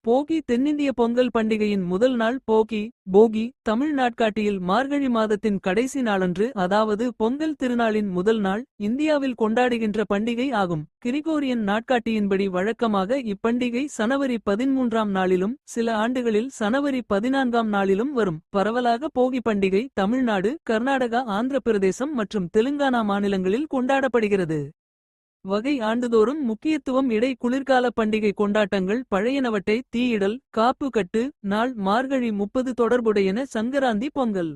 போகி தென்னிந்திய பொங்கல் பண்டிகையின் முதல் நாள் போகி தமிழ் நாட்காட்டியில் மார்கழி மாதத்தின் கடைசி நாளன்று, அதாவது பொங்கல் திருநாளின் முதல் நாள் இந்தியாவில் கொண்டாடுகின்ற பண்டிகை ஆகும். கிரிகோரியன் நாட்காட்டியின்படி வழக்கமாக இப்பண்டிகை சனவரி 13ஆம் நாளிலும் சில ஆண்டுகளில் சனவரி 14ஆம் நாளிலும் வரும். பரவலாக போகி பண்டிகை தமிழ்நாடு, கர்நாடகா, ஆந்திர பிரதேசம் மற்றும் தெலுங்கானா மாநிலங்களில் கொண்டாடப்படுகிறது. வகை ஆண்டுதோறும் முக்கியத்துவம் இடை குளிர்கால பண்டிகை கொண்டாட்டங்கள் பழையனவற்றை தீயிடல் காப்பு கட்டு நாள் மார்கழி 30 தொடர்புடையன சங்கராந்தி பொங்கல்.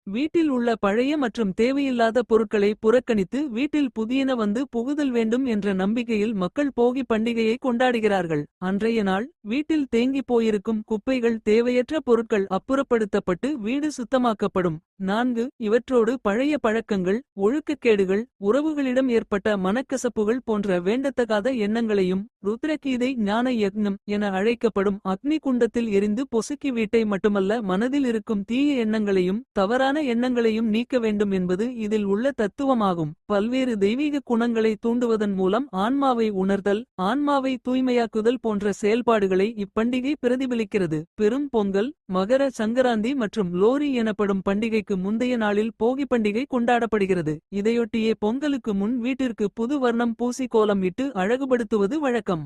வீட்டில் உள்ள பழைய மற்றும் தேவையில்லாத பொருட்களை புறக்கணித்து வீட்டில் புதியன வந்து புகுதல் வேண்டும் என்ற நம்பிக்கையில் மக்கள் போகி பண்டிகையை கொண்டாடுகிறார்கள். அன்றைய நாள் வீட்டில் தேங்கி போயிருக்கும் குப்பைகள் தேவையற்ற பொருட்கள் அப்புறப்படுத்தப்பட்டு வீடு சுத்தமாக்கப்படும். 4 இவற்றோடு பழைய பழக்கங்கள் ஒழுக்கக்கேடுகள் உறவுகளிடம் ஏற்பட்ட மனக்கசப்புகள் போன்ற வேண்டத்தகாத எண்ணங்களையும் ருத்ரகீதை ஞான யக்ஞம் என அழைக்கப்படும் அக்னி குண்டத்தில் எரிந்து பொசுக்கி வீட்டை மட்டுமல்ல மனதில் இருக்கும் தீய எண்ணங்களையும் தவறான எண்ணங்களையும் நீக்க வேண்டும் என்பது இதில் உள்ள தத்துவமாகும். பல்வேறு தெய்வீக குணங்களை தூண்டுவதன் மூலம் ஆன்மாவை உணர்தல் ஆன்மாவை தூய்மையாக்குதல் போன்ற செயல்பாடுகளை இப்பண்டிகை பிரதிபலிக்கிறது. பெரும் பொங்கல் மகர சங்கராந்தி மற்றும் லோரி எனப்படும் பண்டிகைக்கு முந்தைய நாளில் போகி பண்டிகை கொண்டாடப்படுகிறது. இதையொட்டியே பொங்கலுக்கு முன் வீட்டிற்கு புது வர்ணம் பூசி கோலம் இட்டு அழகுபடுத்துவது வழக்கம்.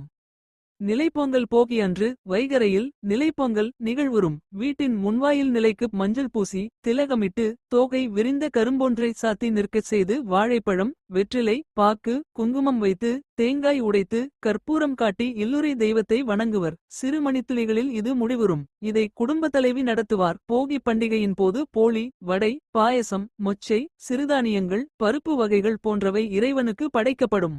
நிலைப்பொங்கல் போகி அன்று வைகரையில் நிலைப்பொங்கல் நிகழ்வுறும். வீட்டின் முன்வாயில் நிலைக்கு மஞ்சள் பூசி திலகமிட்டு தோகை விரிந்த கரும்பொன்றை சாத்தி நிற்கச் செய்து வாழைப்பழம் வெற்றிலை பாக்கு குங்குமம் வைத்து தேங்காய் உடைத்து கற்பூரம் காட்டி இல்லுரை தெய்வத்தை வணங்குவர். சிறு மணித்துளிகளில் இது முடிவுறும். இதை குடும்ப தலைவி நடத்துவார். போகி பண்டிகையின் போது போளி வடை பாயசம் மொச்சை சிறுதானியங்கள் பருப்பு வகைகள் போன்றவை இறைவனுக்கு படைக்கப்படும்.